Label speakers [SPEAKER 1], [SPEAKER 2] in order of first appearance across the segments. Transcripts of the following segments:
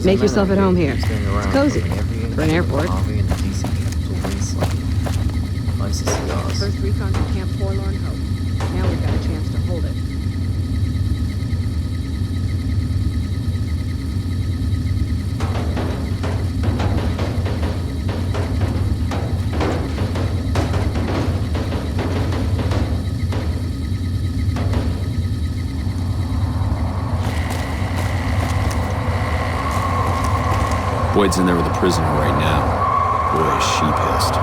[SPEAKER 1] Make yourself at home here. It's cozy for an airport. First recon to Camp Forlorn Hope. Now we've got a chance to hold it.
[SPEAKER 2] Boyd's in there with a prisoner right now. Boy, is she pissed.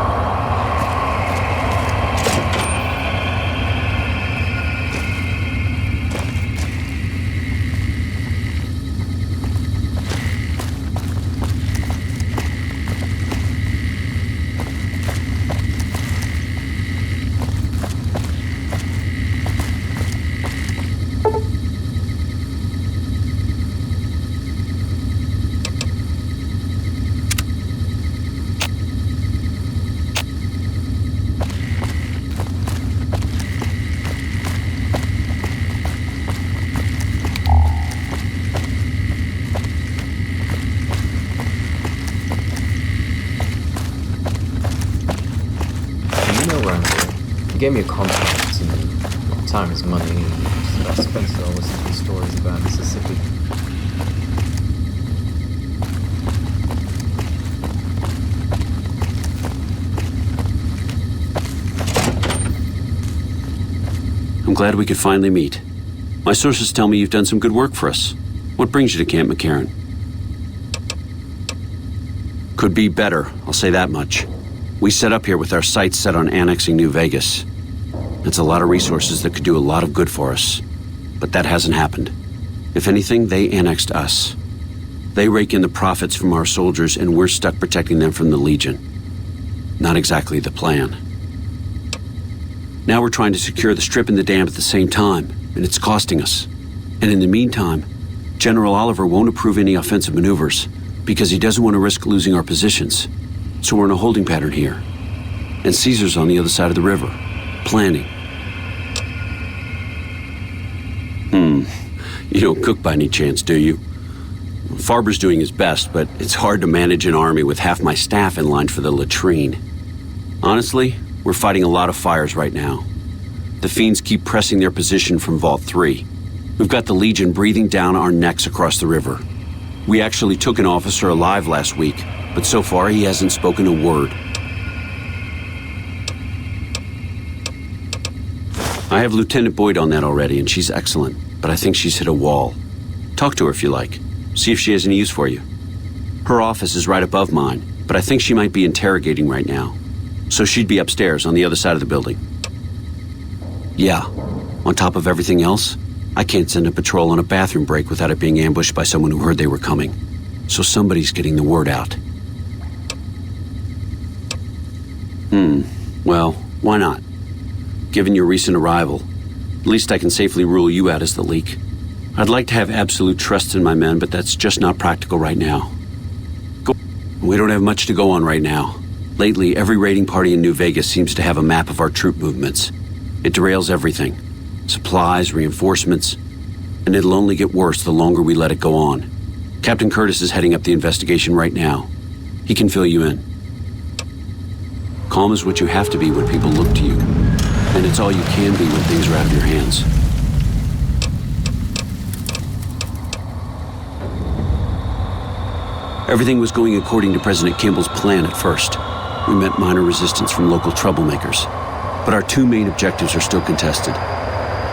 [SPEAKER 3] He gave me a contact, and time is money, and I spent it all listening to stories about Mississippi.
[SPEAKER 4] I'm glad we could finally meet. My sources tell me you've done some good work for us. What brings you to Camp McCarran? Could be better, I'll say that much. We set up here with our sights set on annexing New Vegas. It's a lot of resources that could do a lot of good for us. But that hasn't happened. If anything, they annexed us. They rake in the profits from our soldiers, and we're stuck protecting them from the Legion. Not exactly the plan. Now we're trying to secure the strip and the dam at the same time, and it's costing us. And in the meantime, General Oliver won't approve any offensive maneuvers because he doesn't want to risk losing our positions. So we're in a holding pattern here. And Caesar's on the other side of the river, planning. You don't cook by any chance, do you? Farber's doing his best, but it's hard to manage an army with half my staff in line for the latrine. Honestly, we're fighting a lot of fires right now. The Fiends keep pressing their position from Vault 3. We've got the Legion breathing down our necks across the river. We actually took an officer alive last week, but so far he hasn't spoken a word. I have Lieutenant Boyd on that already, and she's excellent, but I think she's hit a wall. Talk to her if you like. See if she has any use for you. Her office is right above mine, but I think she might be interrogating right now. So she'd be upstairs on the other side of the building. Yeah, on top of everything else, I can't send a patrol on a bathroom break without it being ambushed by someone who heard they were coming. So somebody's getting the word out. Well, why not? Given your recent arrival, at least I can safely rule you out as the leak. I'd like to have absolute trust in my men, but that's just not practical right now. We don't have much to go on right now. Lately, every raiding party in New Vegas seems to have a map of our troop movements. It derails everything. Supplies, reinforcements, and it'll only get worse the longer we let it go on. Captain Curtis is heading up the investigation right now. He can fill you in. Calm is what you have to be when people look to you, and it's all you can be when things are out of your hands. Everything was going according to President Kimball's plan at first. We met minor resistance from local troublemakers, but our two main objectives are still contested.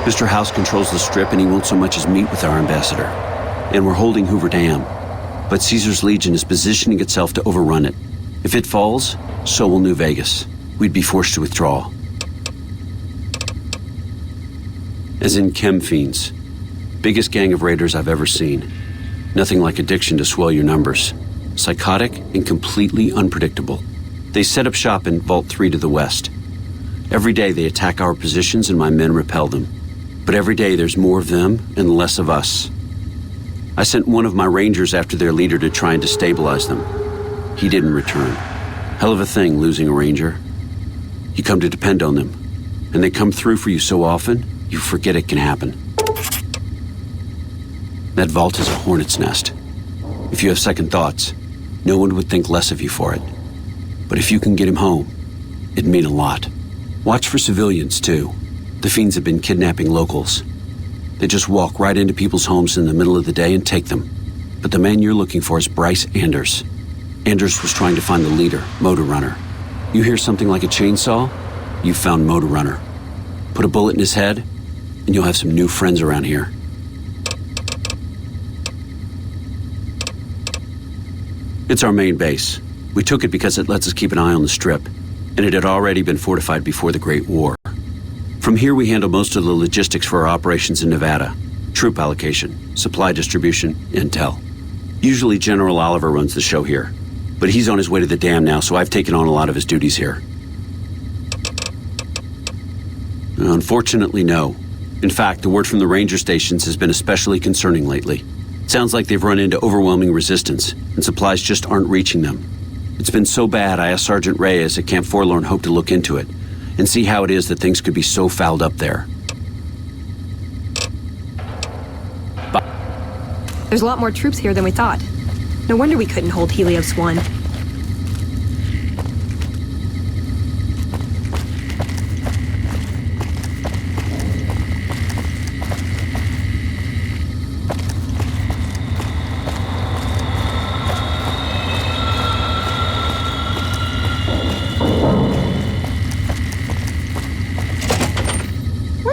[SPEAKER 4] Mr. House controls the strip, and he won't so much as meet with our ambassador. And we're holding Hoover Dam, but Caesar's Legion is positioning itself to overrun it. If it falls, so will New Vegas. We'd be forced to withdraw. As in Chem Fiends. Biggest gang of raiders I've ever seen. Nothing like addiction to swell your numbers. Psychotic and completely unpredictable. They set up shop in Vault 3 to the west. Every day they attack our positions and my men repel them. But every day there's more of them and less of us. I sent one of my rangers after their leader to try and destabilize them. He didn't return. Hell of a thing, losing a ranger. You come to depend on them, and they come through for you so often, you forget it can happen. That vault is a hornet's nest. If you have second thoughts, no one would think less of you for it. But if you can get him home, it'd mean a lot. Watch for civilians, too. The Fiends have been kidnapping locals. They just walk right into people's homes in the middle of the day and take them. But the man you're looking for is Bryce Anders. Anders was trying to find the leader, Motor Runner. You hear something like a chainsaw? You've found Motor Runner. Put a bullet in his head, and you'll have some new friends around here. It's our main base. We took it because it lets us keep an eye on the Strip, and it had already been fortified before the Great War. From here, we handle most of the logistics for our operations in Nevada. Troop allocation, supply distribution, intel. Usually General Oliver runs the show here, but he's on his way to the dam now, so I've taken on a lot of his duties here. Unfortunately, no. In fact, the word from the ranger stations has been especially concerning lately. Sounds like they've run into overwhelming resistance, and supplies just aren't reaching them. It's been so bad, I asked Sergeant Reyes at Camp Forlorn Hope to look into it, and see how it is that things could be so fouled up there.
[SPEAKER 5] There's a lot more troops here than we thought. No wonder we couldn't hold Helios 1.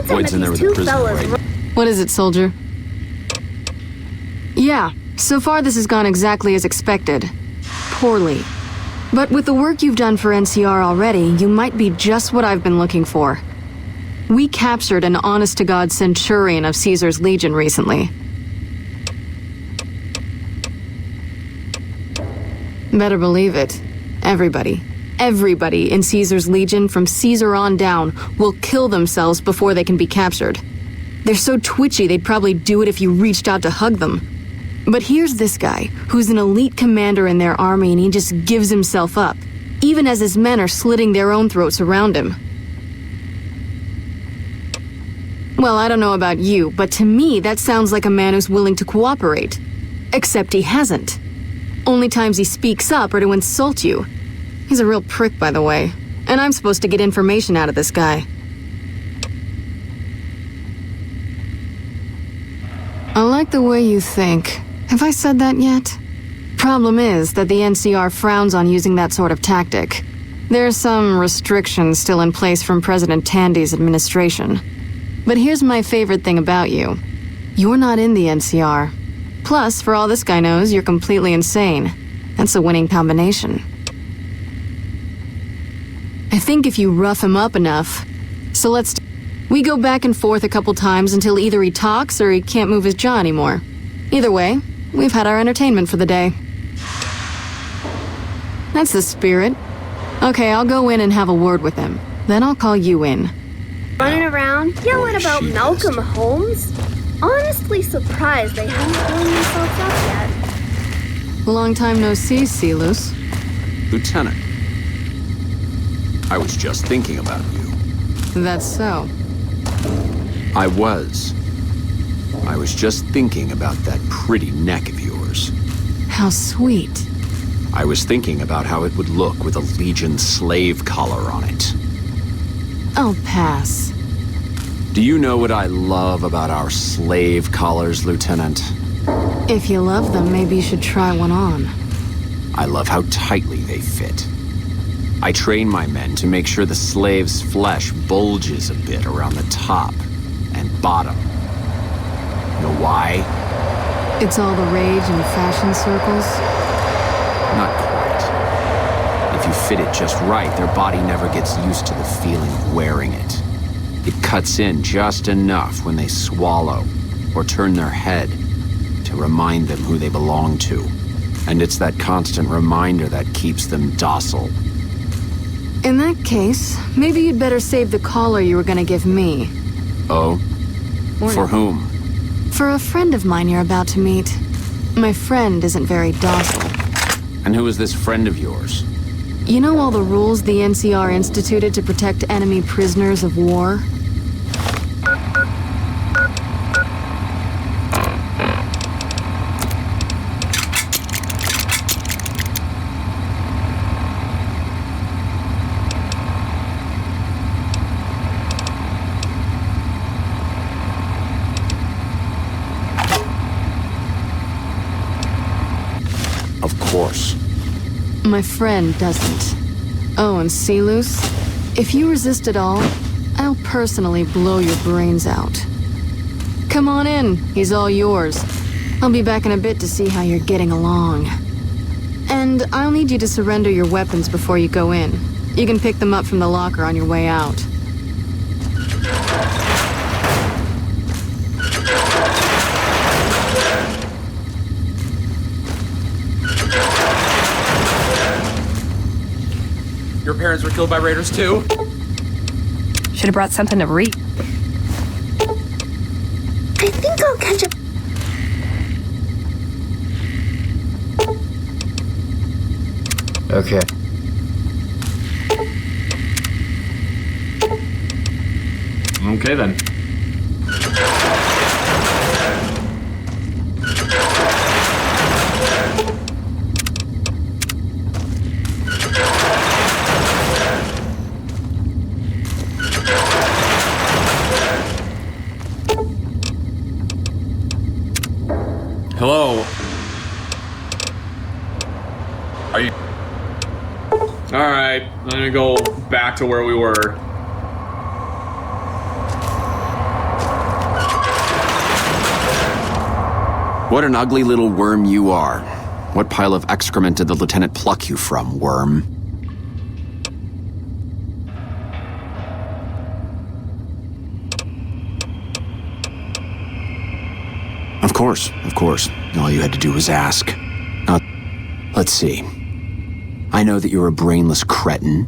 [SPEAKER 2] Boyd's in there with the prisoner, right?
[SPEAKER 1] What is it, soldier? Yeah, so far this has gone exactly as expected. Poorly. But with the work you've done for NCR already, you might be just what I've been looking for. We captured an honest-to-God centurion of Caesar's Legion recently. Better believe it. Everybody in Caesar's Legion from Caesar on down will kill themselves before they can be captured. They're so twitchy they'd probably do it if you reached out to hug them. But here's this guy, who's an elite commander in their army, and he just gives himself up, even as his men are slitting their own throats around him. Well, I don't know about you, but to me that sounds like a man who's willing to cooperate. Except he hasn't. Only times he speaks up are to insult you. He's a real prick, by the way, and I'm supposed to get information out of this guy. I like the way you think. Have I said that yet? Problem is that the NCR frowns on using that sort of tactic. There's some restrictions still in place from President Tandy's administration. But here's my favorite thing about you. You're not in the NCR. Plus, for all this guy knows, you're completely insane. That's a winning combination. I think if you rough him up enough... So we go back and forth a couple times until either he talks or he can't move his jaw anymore. Either way, we've had our entertainment for the day. That's the spirit. Okay, I'll go in and have a word with him. Then I'll call you in.
[SPEAKER 6] Running around, yelling about Malcolm Holmes? Honestly surprised they haven't blown themselves up yet.
[SPEAKER 1] Long time no see, Celus.
[SPEAKER 2] Lieutenant, I was just thinking about you.
[SPEAKER 1] That's so.
[SPEAKER 2] I was just thinking about that pretty neck of yours.
[SPEAKER 1] How sweet.
[SPEAKER 2] I was thinking about how it would look with a Legion slave collar on it.
[SPEAKER 1] I'll pass.
[SPEAKER 2] Do you know what I love about our slave collars, Lieutenant?
[SPEAKER 1] If you love them, maybe you should try one on.
[SPEAKER 2] I love how tightly they fit. I train my men to make sure the slave's flesh bulges a bit around the top and bottom. Know why?
[SPEAKER 1] It's all the rage in fashion circles?
[SPEAKER 2] Not quite. If you fit it just right, their body never gets used to the feeling of wearing it. It cuts in just enough when they swallow or turn their head to remind them who they belong to. And it's that constant reminder that keeps them docile.
[SPEAKER 1] In that case, maybe you'd better save the collar you were gonna give me.
[SPEAKER 2] Oh? For whom?
[SPEAKER 1] For a friend of mine you're about to meet. My friend isn't very docile.
[SPEAKER 2] And who is this friend of yours?
[SPEAKER 1] You know all the rules the NCR instituted to protect enemy prisoners of war?
[SPEAKER 2] course.
[SPEAKER 1] My friend doesn't. Oh, and Silus, if you resist at all, I'll personally blow your brains out. Come on in, he's all yours. I'll be back in a bit to see how you're getting along. And I'll need you to surrender your weapons before you go in. You can pick them up from the locker on your way out.
[SPEAKER 7] Your parents were killed by raiders too?
[SPEAKER 5] Should have brought something to read.
[SPEAKER 6] I think I'll catch up.
[SPEAKER 3] Okay.
[SPEAKER 7] Okay then. Hello. Are you... Alright, I'm gonna go back to where we were.
[SPEAKER 2] What an ugly little worm you are. What pile of excrement did the lieutenant pluck you from, worm? Of course. All you had to do was ask. Now, let's see. I know that you're a brainless cretin.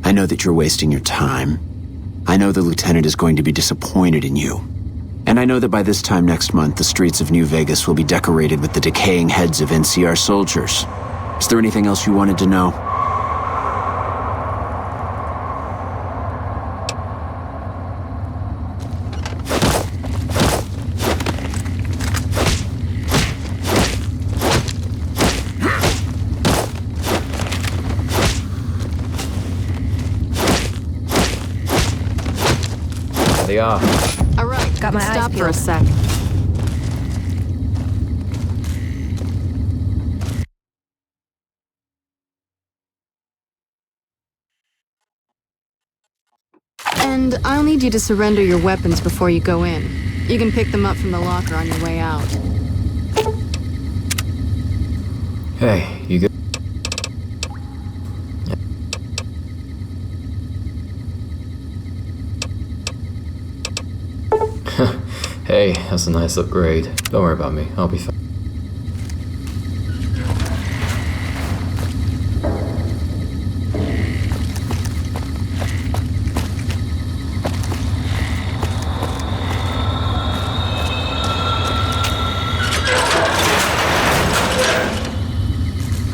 [SPEAKER 2] I know that you're wasting your time. I know the lieutenant is going to be disappointed in you. And I know that by this time next month, the streets of New Vegas will be decorated with the decaying heads of NCR soldiers. Is there anything else you wanted to know?
[SPEAKER 3] They are.
[SPEAKER 1] All right,
[SPEAKER 5] Got my eyes
[SPEAKER 1] stop for a
[SPEAKER 5] peeled.
[SPEAKER 1] sec. And I'll need you to surrender your weapons before you go in. You can pick them up from the locker on your way out.
[SPEAKER 3] Hey, you good? Hey, that's a nice upgrade. Don't worry about me, I'll be fine.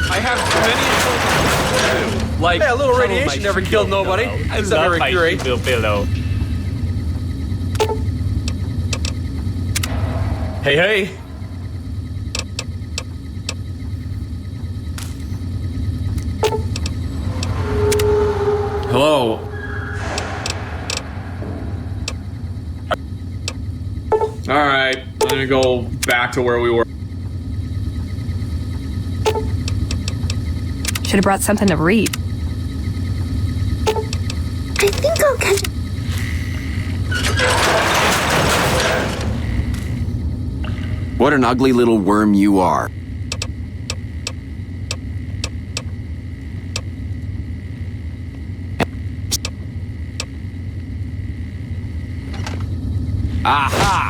[SPEAKER 7] I have many important things to do. Like, hey, a little radiation never killed nobody. It's a Mercury. Hey. Hello. Alright, I'm gonna go back to where we were.
[SPEAKER 5] Should have brought something to read.
[SPEAKER 6] I think I'll catch up.
[SPEAKER 2] What an ugly little worm you are. Aha!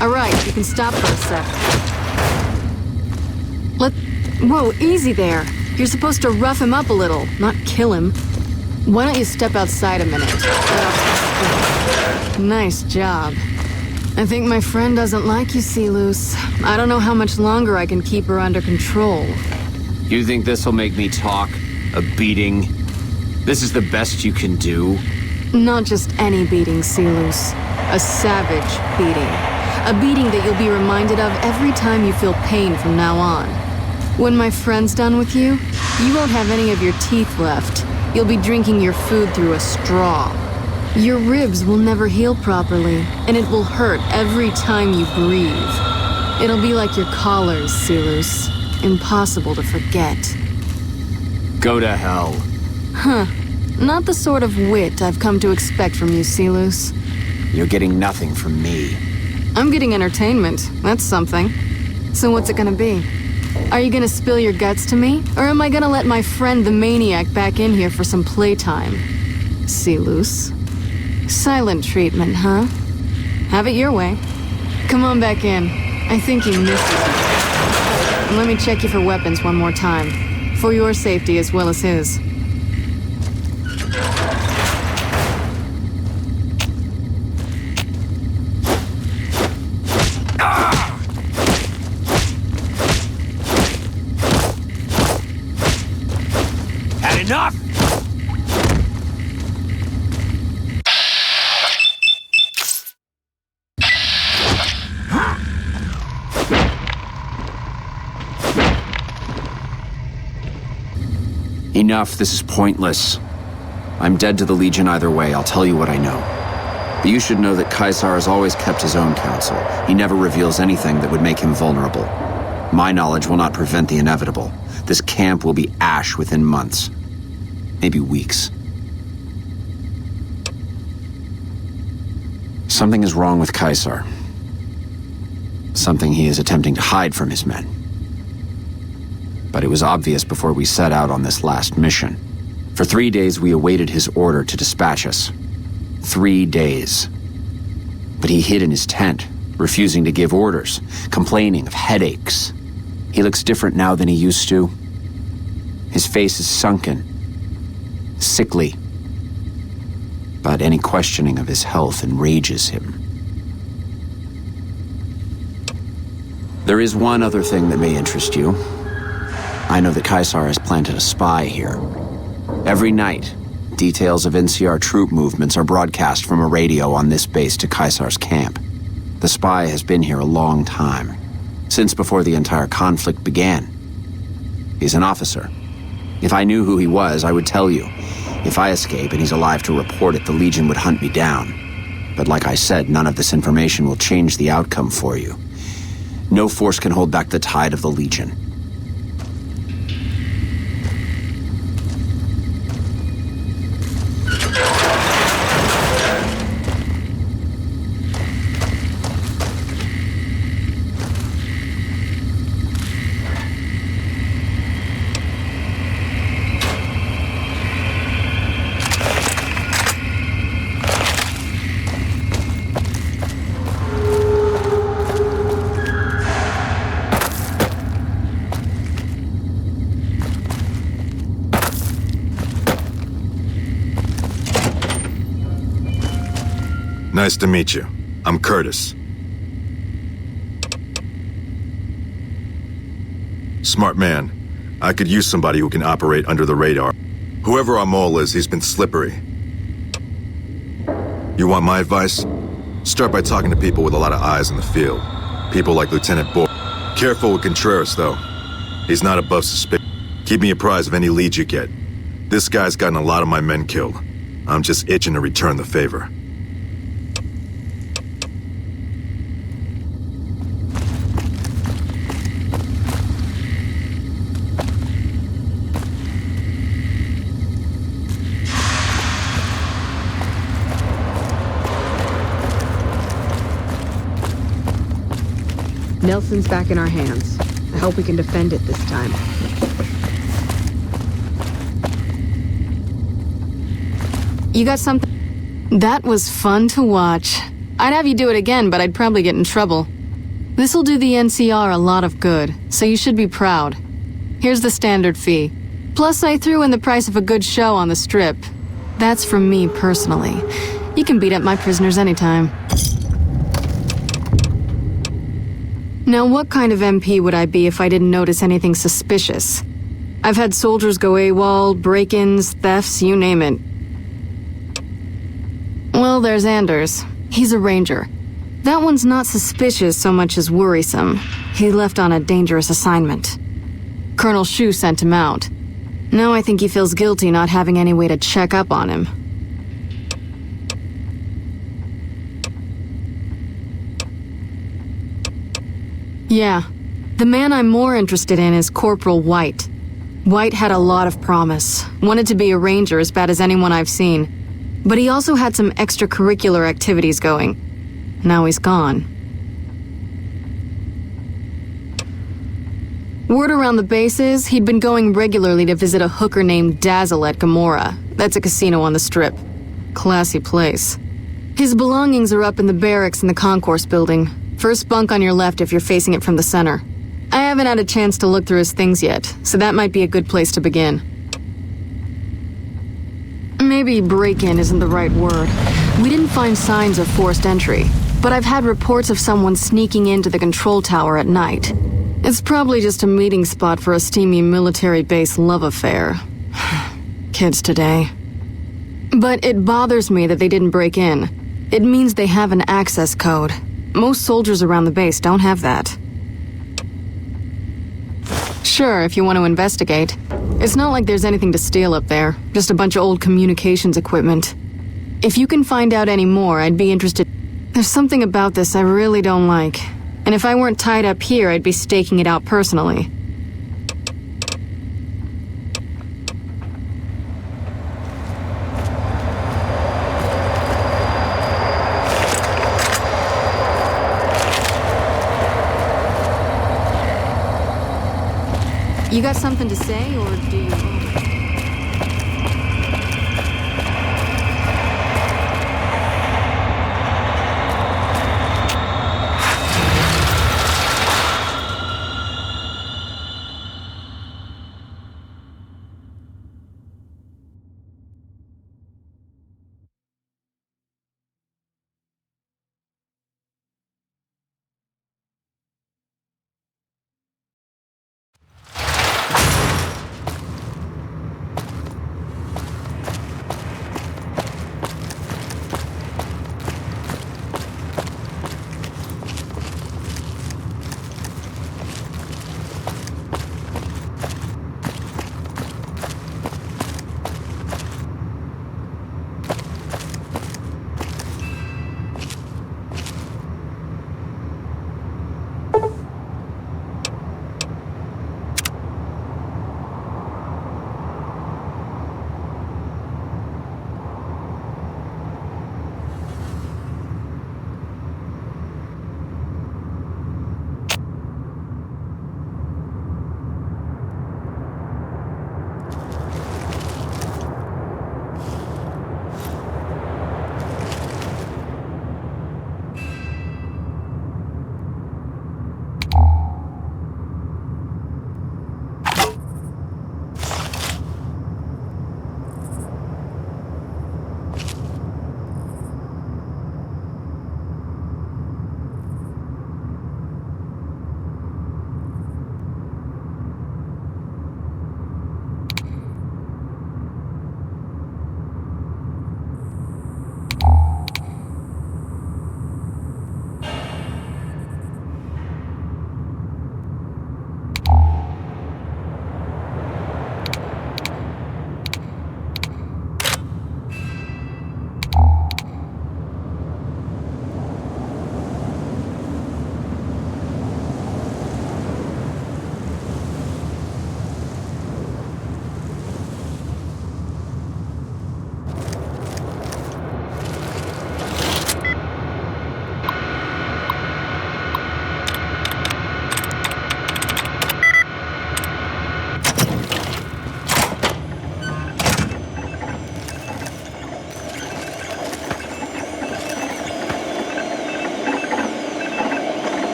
[SPEAKER 1] All right, you can stop for a sec. Whoa, easy there. You're supposed to rough him up a little, not kill him. Why don't you step outside a minute? Nice job. I think my friend doesn't like you, Silus. I don't know how much longer I can keep her under control.
[SPEAKER 2] You think this'll make me talk? A beating? This is the best you can do?
[SPEAKER 1] Not just any beating, Silus. A savage beating. A beating that you'll be reminded of every time you feel pain from now on. When my friend's done with you, you won't have any of your teeth left. You'll be drinking your food through a straw. Your ribs will never heal properly, and it will hurt every time you breathe. It'll be like your collars, Silus. Impossible to forget.
[SPEAKER 2] Go to hell.
[SPEAKER 1] Huh. Not the sort of wit I've come to expect from you, Silus.
[SPEAKER 2] You're getting nothing from me.
[SPEAKER 1] I'm getting entertainment. That's something. So what's it gonna be? Are you gonna spill your guts to me? Or am I gonna let my friend the maniac back in here for some playtime? Silus. Silent treatment, huh? Have it your way. Come on back in. I think you missed it. And let me check you for weapons one more time. For your safety as well as his.
[SPEAKER 2] Had enough! Enough, this is pointless. I'm dead to the Legion either way, I'll tell you what I know. But you should know that Caesar has always kept his own counsel. He never reveals anything that would make him vulnerable. My knowledge will not prevent the inevitable. This camp will be ash within months. Maybe weeks. Something is wrong with Caesar. Something he is attempting to hide from his men. But it was obvious before we set out on this last mission. For 3 days we awaited his order to dispatch us. 3 days. But he hid in his tent, refusing to give orders, complaining of headaches. He looks different now than he used to. His face is sunken, sickly. But any questioning of his health enrages him. There is one other thing that may interest you. I know that Caesar has planted a spy here. Every night, details of NCR troop movements are broadcast from a radio on this base to Caesar's camp. The spy has been here a long time, since before the entire conflict began. He's an officer. If I knew who he was, I would tell you. If I escape and he's alive to report it, the Legion would hunt me down. But like I said, none of this information will change the outcome for you. No force can hold back the tide of the Legion.
[SPEAKER 8] Nice to meet you. I'm Curtis. Smart man. I could use somebody who can operate under the radar. Whoever our mole is, he's been slippery. You want my advice? Start by talking to people with a lot of eyes in the field. People like Lieutenant Bohr. Careful with Contreras, though. He's not above suspicion. Keep me apprised of any leads you get. This guy's gotten a lot of my men killed. I'm just itching to return the favor.
[SPEAKER 9] Nelson's back in our hands. I hope we can defend it this time.
[SPEAKER 1] You got something? That was fun to watch. I'd have you do it again, but I'd probably get in trouble. This'll do the NCR a lot of good, so you should be proud. Here's the standard fee. Plus, I threw in the price of a good show on the strip. That's from me personally. You can beat up my prisoners anytime. Now, what kind of MP would I be if I didn't notice anything suspicious? I've had soldiers go AWOL, break-ins, thefts, you name it. Well, there's Anders. He's a ranger. That one's not suspicious so much as worrisome. He left on a dangerous assignment. Colonel Shu sent him out. Now I think he feels guilty not having any way to check up on him. Yeah. The man I'm more interested in is Corporal White. White had a lot of promise. Wanted to be a ranger as bad as anyone I've seen. But he also had some extracurricular activities going. Now he's gone. Word around the base is he'd been going regularly to visit a hooker named Dazzle at Gamora. That's a casino on the Strip. Classy place. His belongings are up in the barracks in the concourse building. First bunk on your left if you're facing it from the center. I haven't had a chance to look through his things yet, so that might be a good place to begin. Maybe break-in isn't the right word. We didn't find signs of forced entry, but I've had reports of someone sneaking into the control tower at night. It's probably just a meeting spot for a steamy military base love affair. Kids today. But it bothers me that they didn't break in. It means they have an access code. Most soldiers around the base don't have that. Sure, if you want to investigate. It's not like there's anything to steal up there, just a bunch of old communications equipment. If you can find out any more, I'd be interested. There's something about this I really don't like. And if I weren't tied up here, I'd be staking it out personally. You got something to say, or do you...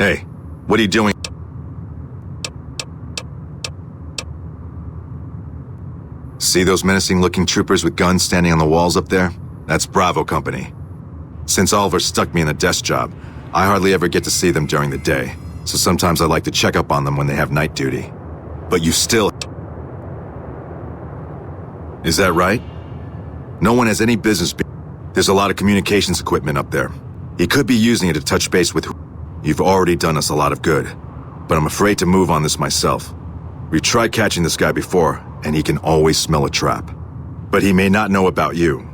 [SPEAKER 8] Hey, what are you doing? See those menacing-looking troopers with guns standing on the walls up there? That's Bravo Company. Since Oliver stuck me in a desk job, I hardly ever get to see them during the day, so sometimes I like to check up on them when they have night duty. But you still... Is that right? No one has any business There's a lot of communications equipment up there. He could be using it to touch base with... You've already done us a lot of good, but I'm afraid to move on this myself. We tried catching this guy before, and he can always smell a trap. But he may not know about you.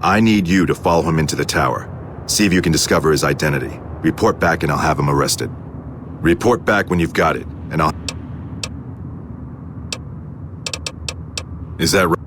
[SPEAKER 8] I need you to follow him into the tower. See if you can discover his identity. Report back and I'll have him arrested. Report back when you've got it, and I'll... Is that right?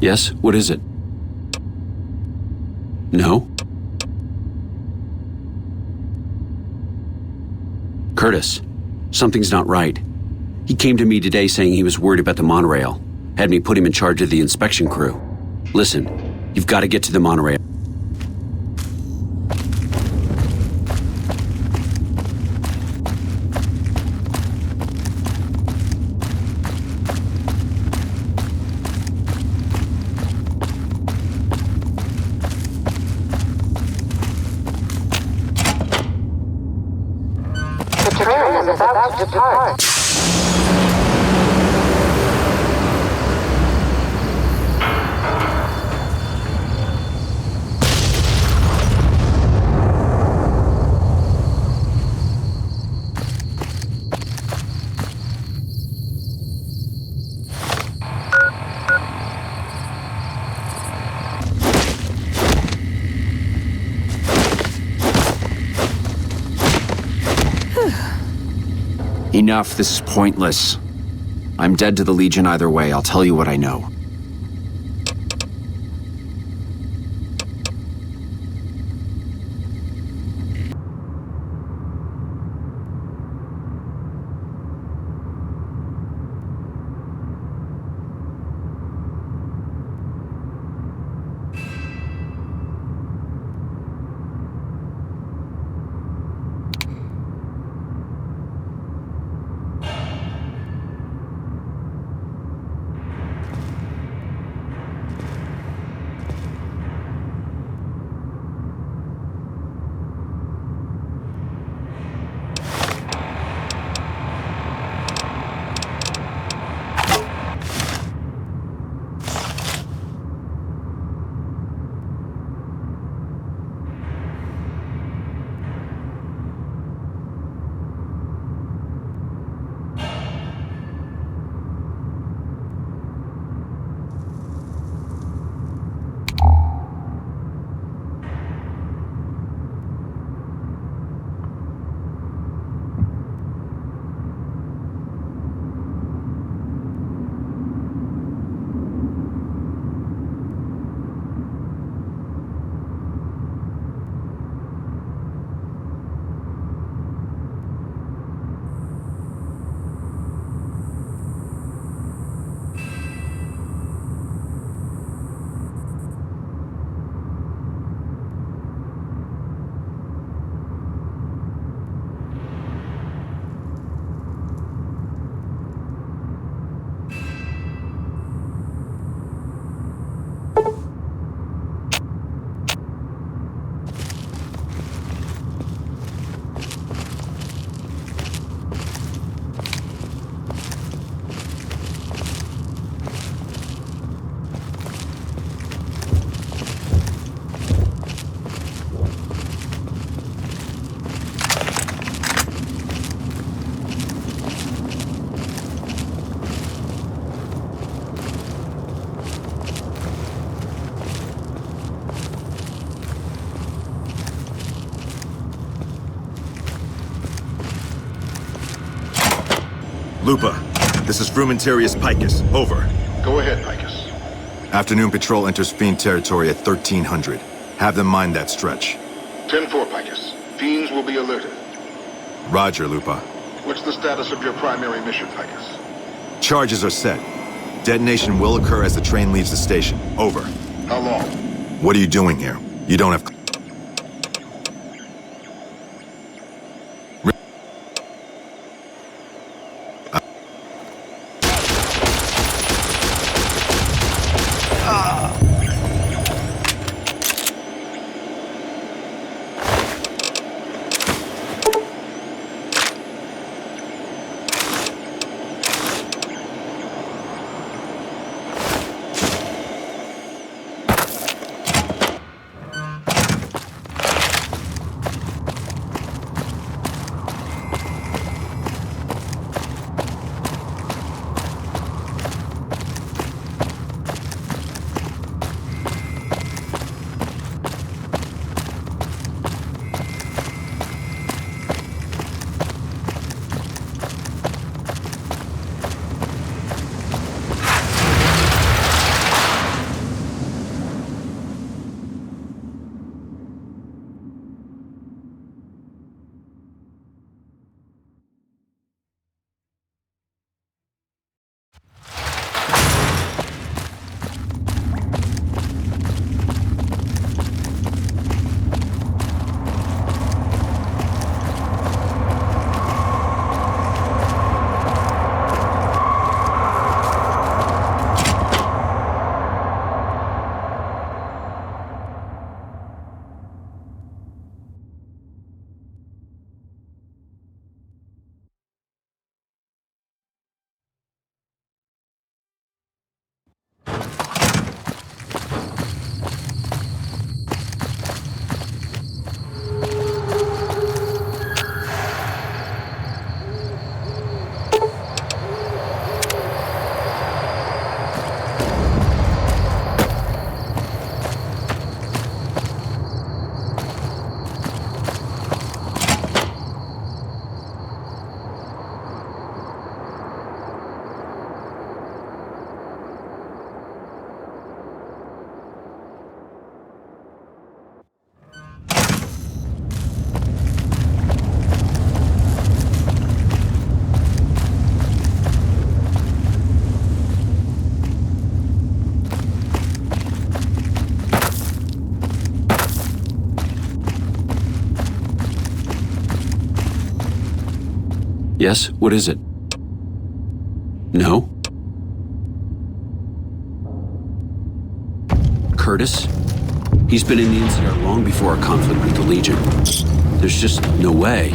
[SPEAKER 4] Yes? What is it? No? Curtis, something's not right. He came to me today saying he was worried about the monorail. Had me put him in charge of the inspection crew. Listen, you've got to get to the monorail.
[SPEAKER 10] The train is about to depart.
[SPEAKER 2] Enough, this is pointless. I'm dead to the Legion either way, I'll tell you what I know.
[SPEAKER 8] Lupa, this is Frumentarius Picus. Over.
[SPEAKER 11] Go ahead, Picus.
[SPEAKER 8] Afternoon patrol enters Fiend territory at 1300. Have them mind that stretch.
[SPEAKER 11] 10-4, Picus. Fiends will be alerted.
[SPEAKER 8] Roger, Lupa.
[SPEAKER 11] What's the status of your primary mission, Picus?
[SPEAKER 8] Charges are set. Detonation will occur as the train leaves the station. Over.
[SPEAKER 11] How long?
[SPEAKER 8] What are you doing here? You don't have...
[SPEAKER 4] Yes? What is it? No? Curtis? He's been in the NCR long before our conflict with the Legion. There's just no way.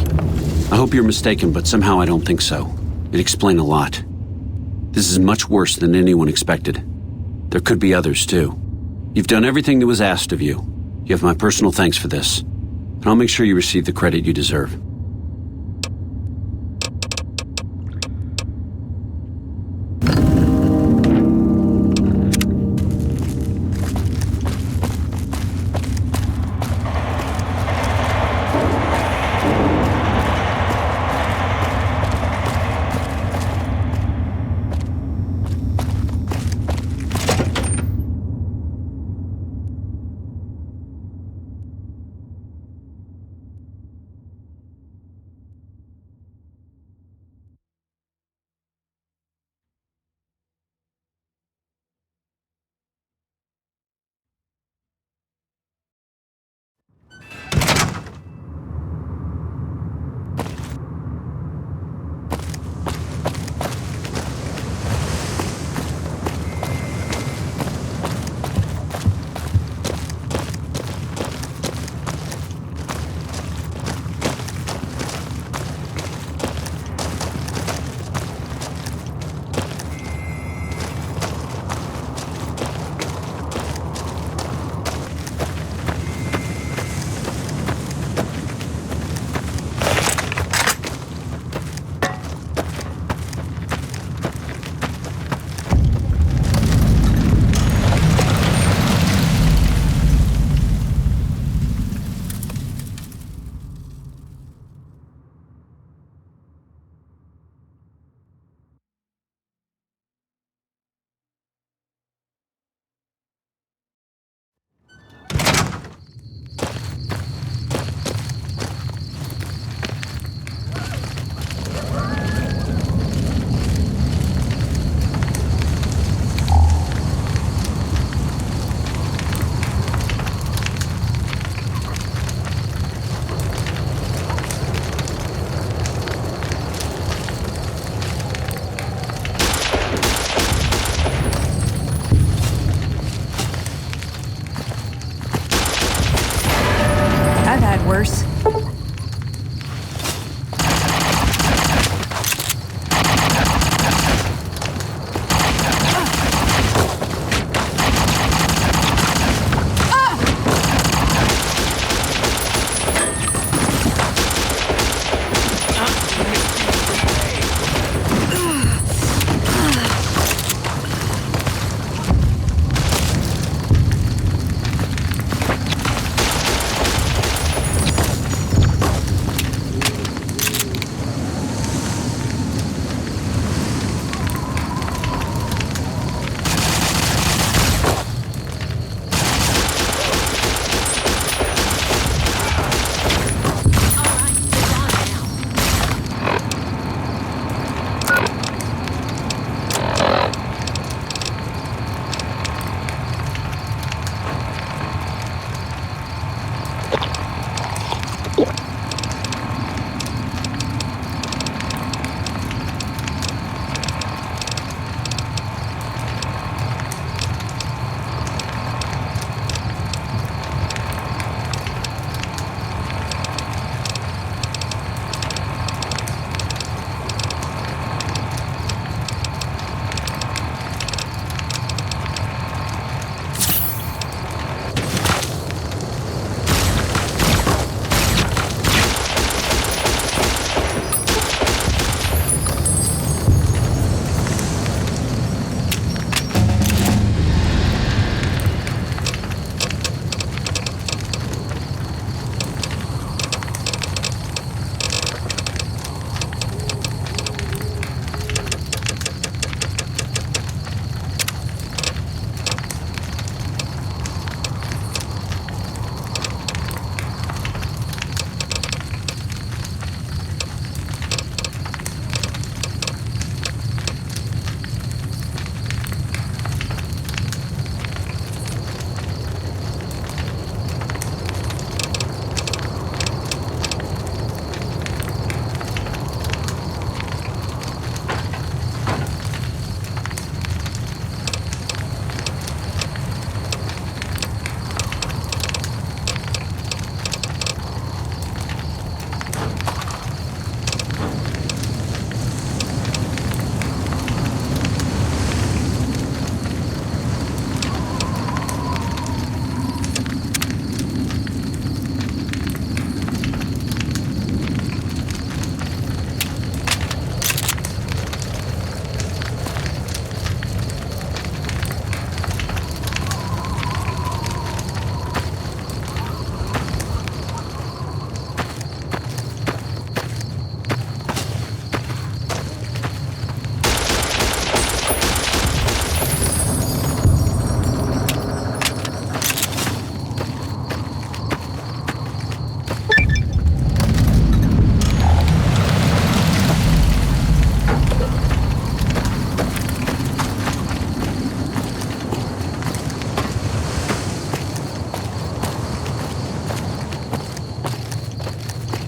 [SPEAKER 4] I hope you're mistaken, but somehow I don't think so. It'd explain a lot. This is much worse than anyone expected. There could be others, too. You've done everything that was asked of you. You have my personal thanks for this. And I'll make sure you receive the credit you deserve.
[SPEAKER 5] Worse.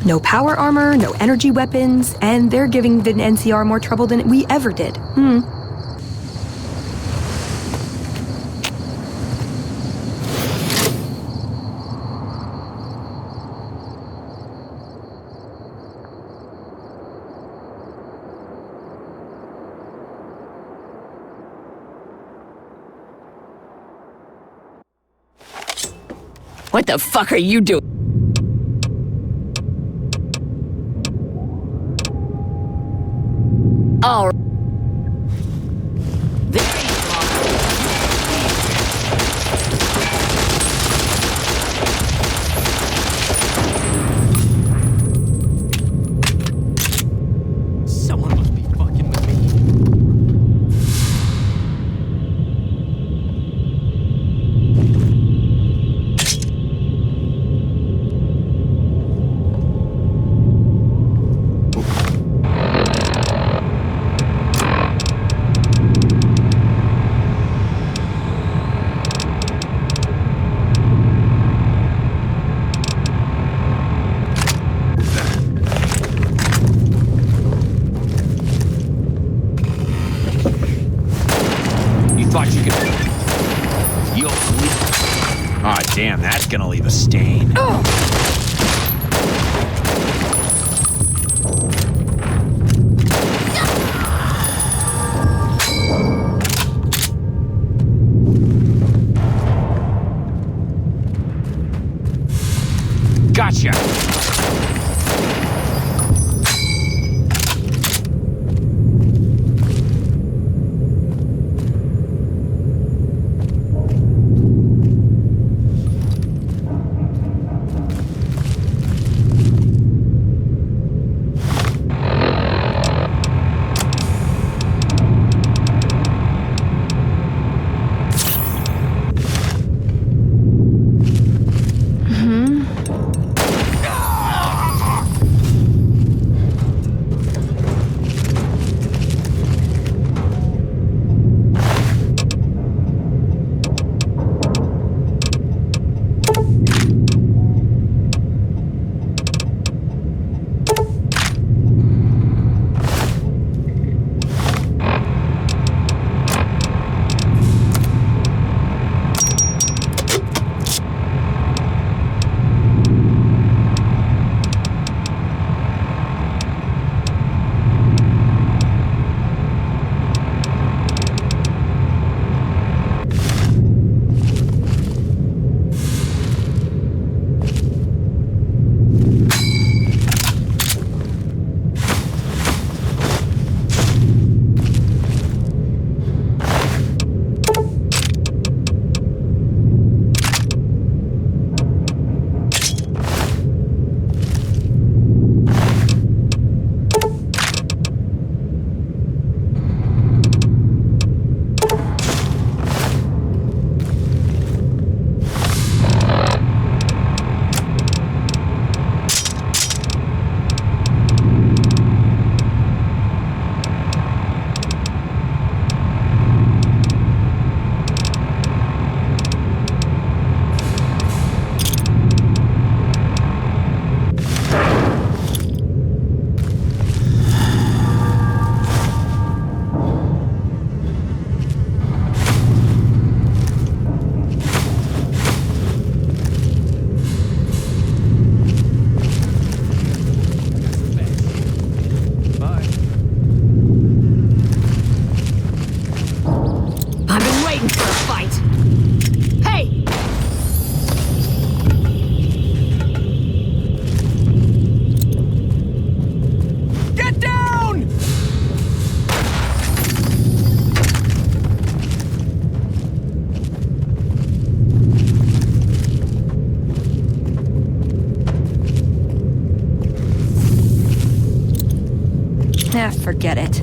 [SPEAKER 5] No power armor, no energy weapons, and they're giving the NCR more trouble than we ever did.
[SPEAKER 12] What the fuck are you doing? Oh.
[SPEAKER 2] Someone must be fucking with me. Thought you could. You'll leave. Aw, damn, that's gonna leave a stain. Gotcha.
[SPEAKER 5] Forget it.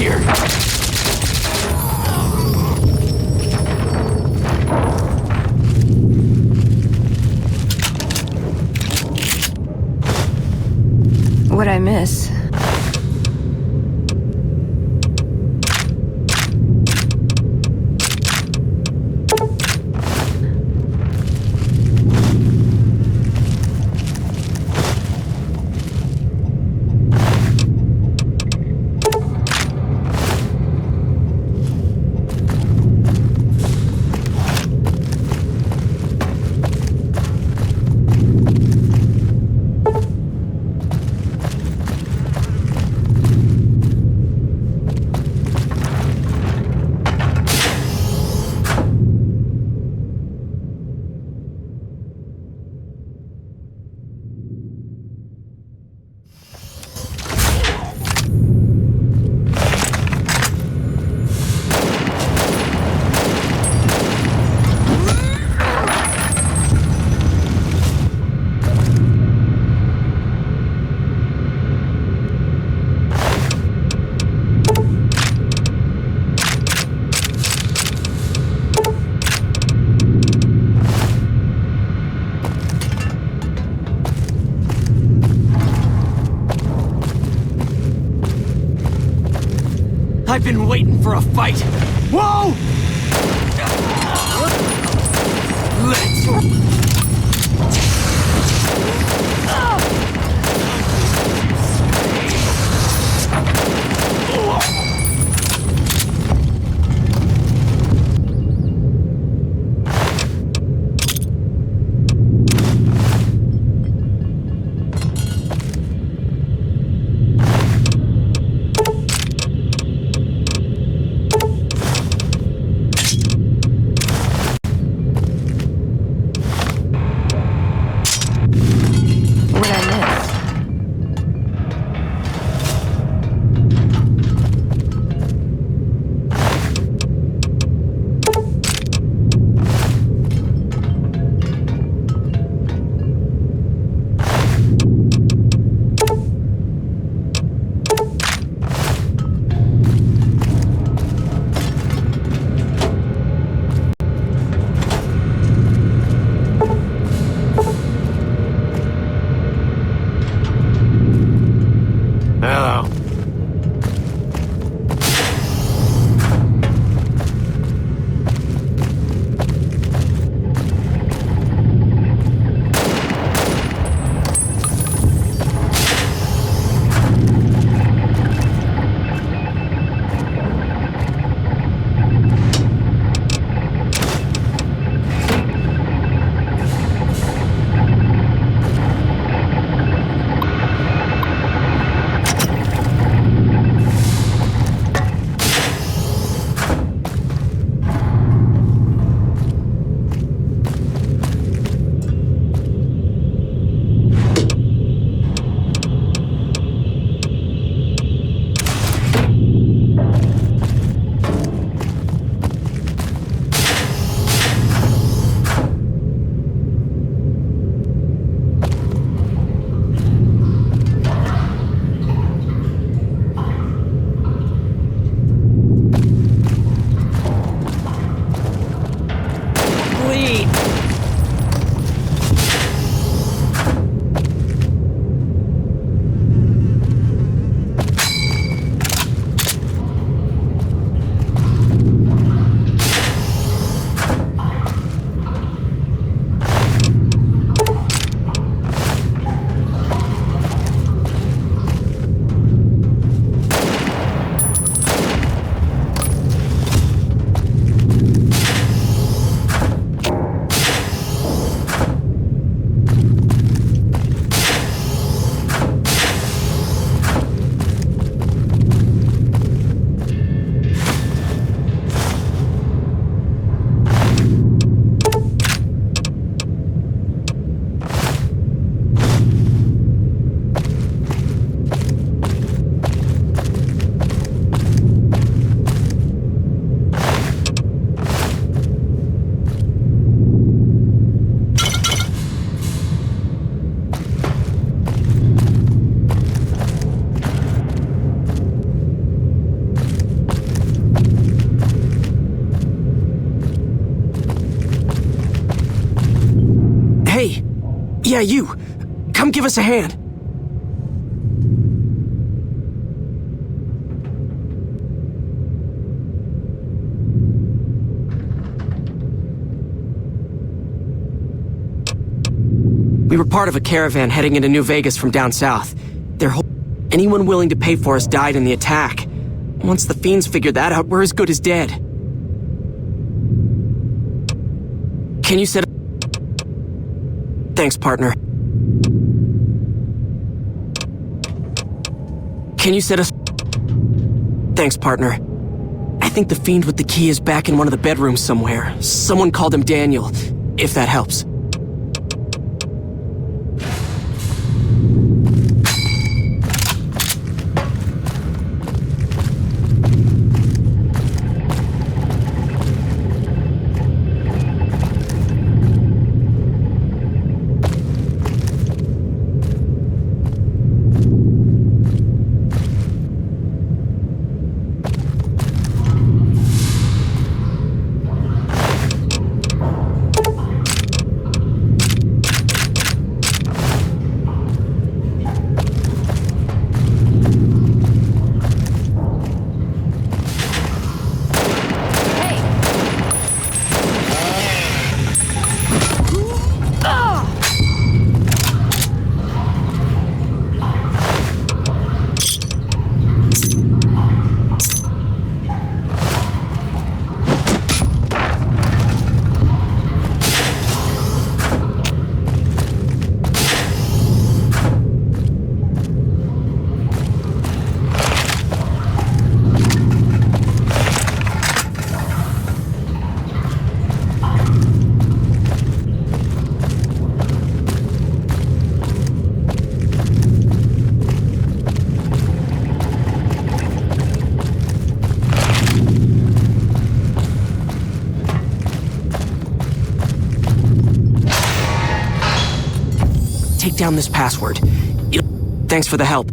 [SPEAKER 4] here.
[SPEAKER 5] What'd I miss?
[SPEAKER 4] I've been waiting for a fight. Whoa! Let's...
[SPEAKER 13] Yeah, you. Come give us a hand. We were part of a caravan heading into New Vegas from down south. Anyone willing to pay for us died in the attack. Once the Fiends figured that out, we're as good as dead. Can you set up... Thanks, partner. Can you set us... Thanks, partner. I think the Fiend with the key is back in one of the bedrooms somewhere. Someone called him Daniel, if that helps. Take down this password. Thanks for the help.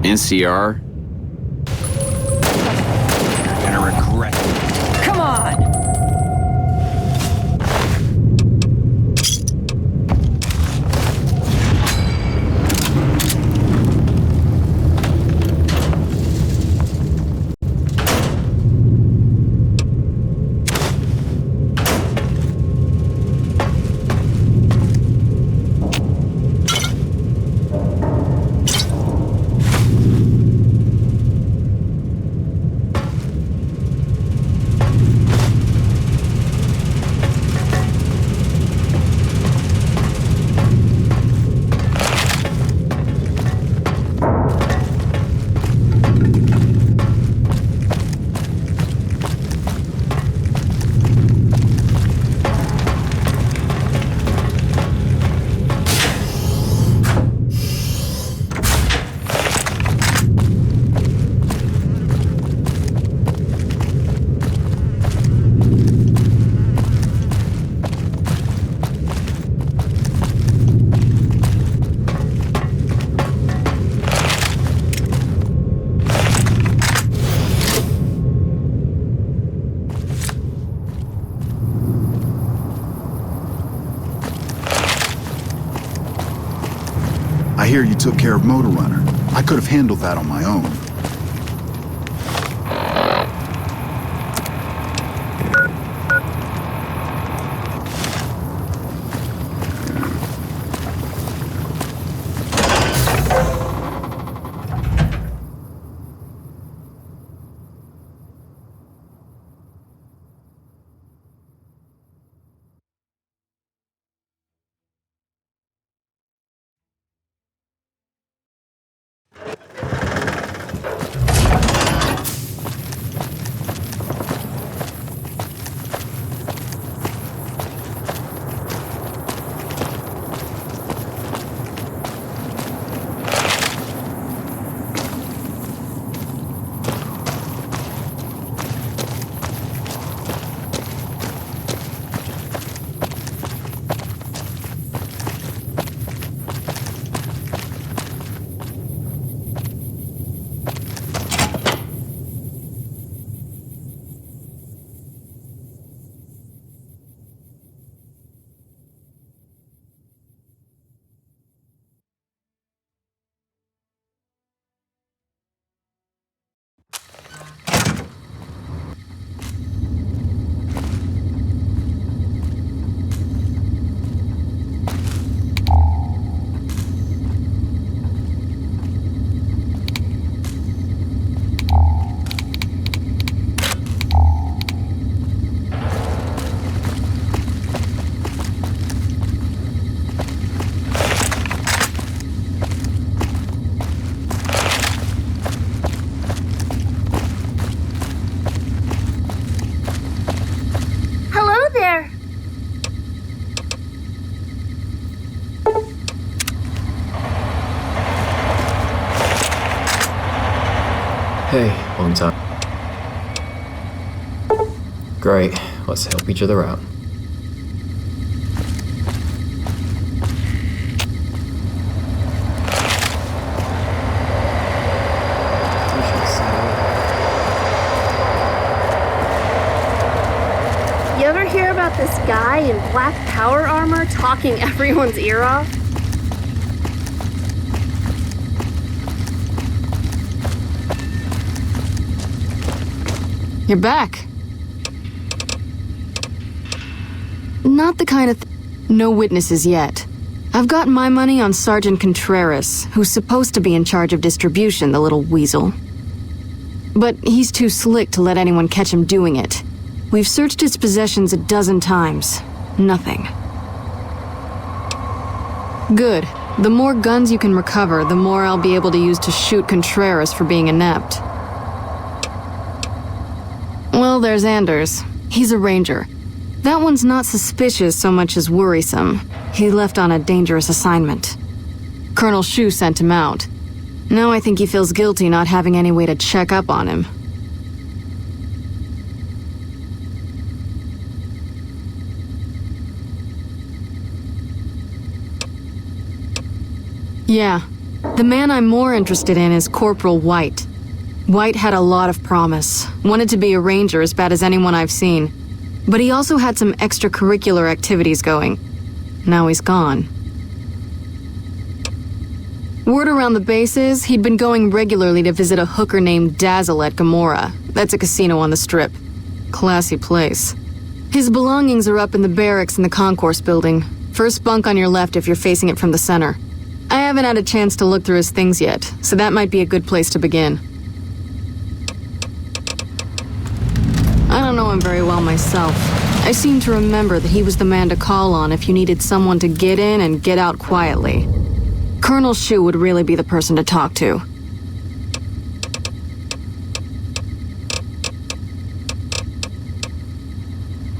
[SPEAKER 2] NCR? You're gonna regret it.
[SPEAKER 12] Come on!
[SPEAKER 14] I hear you took care of Motor Runner. I could have handled that on my own.
[SPEAKER 3] Hey, long time. Great, let's help each other out.
[SPEAKER 6] You ever hear about this guy in black power armor talking everyone's ear off?
[SPEAKER 1] You're back. Not the kind of no witnesses yet. I've got my money on Sergeant Contreras, who's supposed to be in charge of distribution, the little weasel. But he's too slick to let anyone catch him doing it. We've searched his possessions a dozen times. Nothing. Good. The more guns you can recover, the more I'll be able to use to shoot Contreras for being inept. Well, there's Anders. He's a ranger. That one's not suspicious so much as worrisome. He left on a dangerous assignment. Colonel Shu sent him out. Now I think he feels guilty not having any way to check up on him. Yeah, The man I'm more interested in is Corporal White. White had a lot of promise, wanted to be a ranger as bad as anyone I've seen. But he also had some extracurricular activities going. Now he's gone. Word around the base is he'd been going regularly to visit a hooker named Dazzle at Gamora. That's a casino on the Strip. Classy place. His belongings are up in the barracks in the concourse building. First bunk on your left if you're facing it from the center. I haven't had a chance to look through his things yet, so that might be a good place to begin. I don't know him very well myself. I seem to remember that he was the man to call on if you needed someone to get in and get out quietly. Colonel Shu would really be the person to talk to.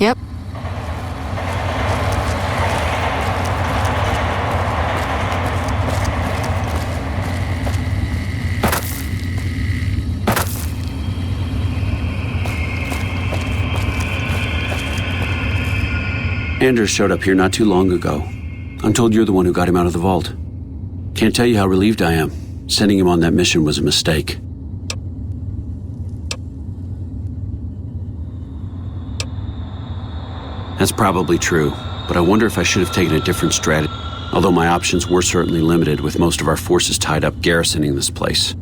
[SPEAKER 1] Yep.
[SPEAKER 4] Anders showed up here not too long ago. I'm told you're the one who got him out of the vault. Can't tell you how relieved I am. Sending him on that mission was a mistake. That's probably true, but I wonder if I should have taken a different strategy. Although my options were certainly limited, with most of our forces tied up garrisoning this place.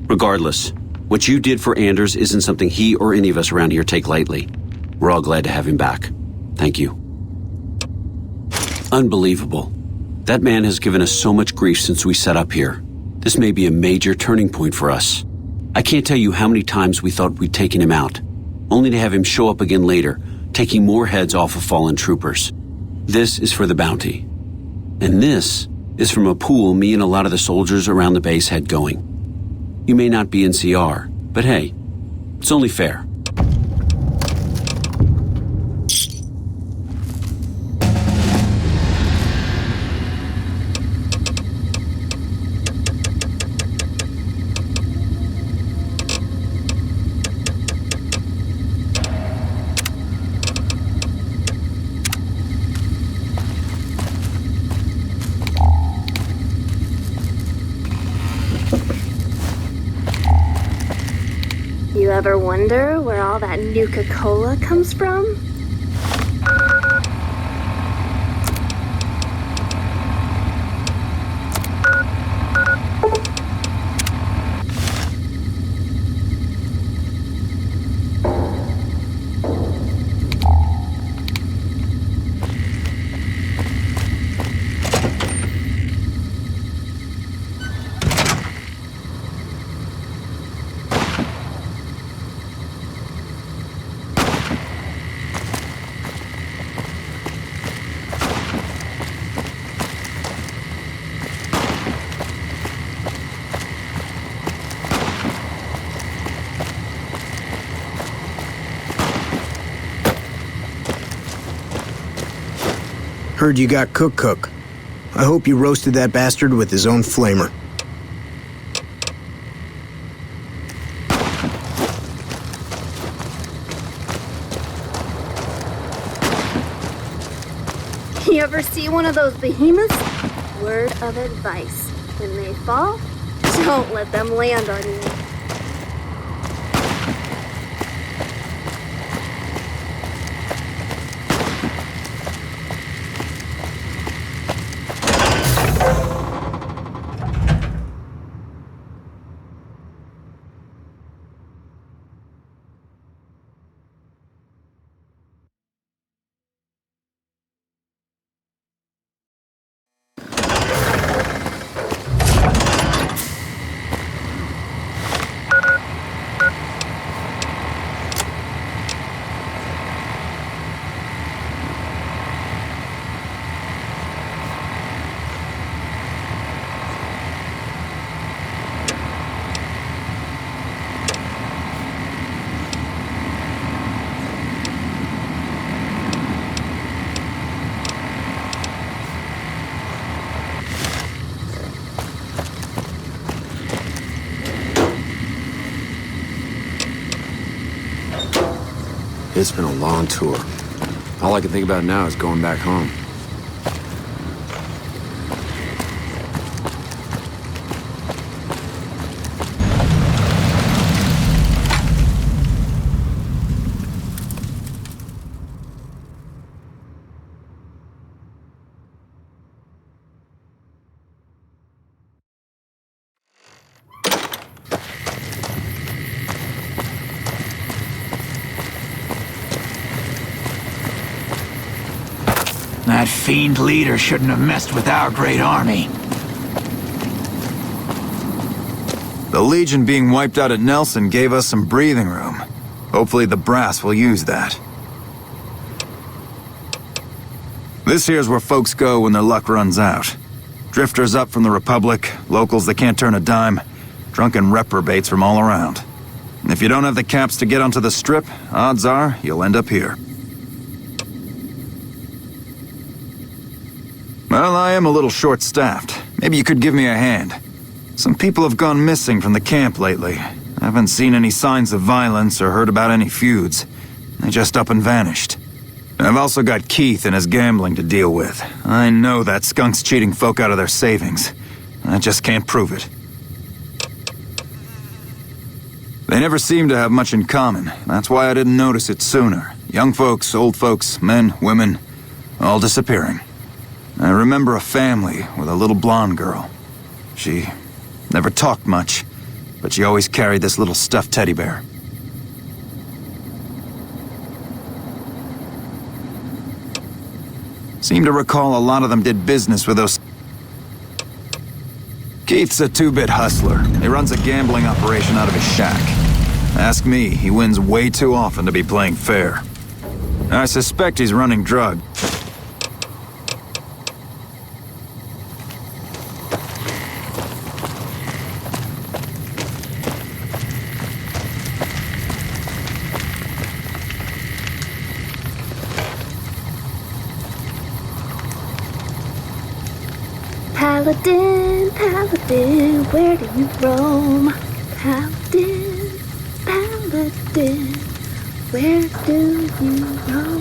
[SPEAKER 4] Regardless, what you did for Anders isn't something he or any of us around here take lightly. We're all glad to have him back. Thank you. Unbelievable. That man has given us so much grief since we set up here. This may be a major turning point for us. I can't tell you how many times we thought we'd taken him out, only to have him show up again later, taking more heads off of fallen troopers. This is for the bounty. And this is from a pool me and a lot of the soldiers around the base had going. You may not be NCR, but hey, it's only fair.
[SPEAKER 6] You ever wonder where all that Nuka-Cola comes from?
[SPEAKER 15] Heard you got Cook. I hope you roasted that bastard with his own flamer.
[SPEAKER 6] You ever see one of those behemoths? Word of advice. When they fall, don't let them land on you.
[SPEAKER 2] It's been a long tour. All I can think about now is going back home.
[SPEAKER 16] That fiend leader shouldn't have messed with our great army.
[SPEAKER 17] The Legion being wiped out at Nelson gave us some breathing room. Hopefully the brass will use that. This here's where folks go when their luck runs out. Drifters up from the Republic, locals that can't turn a dime, drunken reprobates from all around. And if you don't have the caps to get onto the Strip, odds are you'll end up here. Well, I am a little short-staffed. Maybe you could give me a hand. Some people have gone missing from the camp lately. I haven't seen any signs of violence or heard about any feuds. They just up and vanished. And I've also got Keith and his gambling to deal with. I know that skunk's cheating folk out of their savings. I just can't prove it. They never seem to have much in common. That's why I didn't notice it sooner. Young folks, old folks, men, women, all disappearing. I remember a family with a little blonde girl. She never talked much, but she always carried this little stuffed teddy bear. Seem to recall a lot of them did business with those... Keith's a two-bit hustler. He runs a gambling operation out of his shack. Ask me, he wins way too often to be playing fair. I suspect he's running drugs.
[SPEAKER 6] Paladin, Paladin, where do you roam? Paladin, Paladin, where do you roam?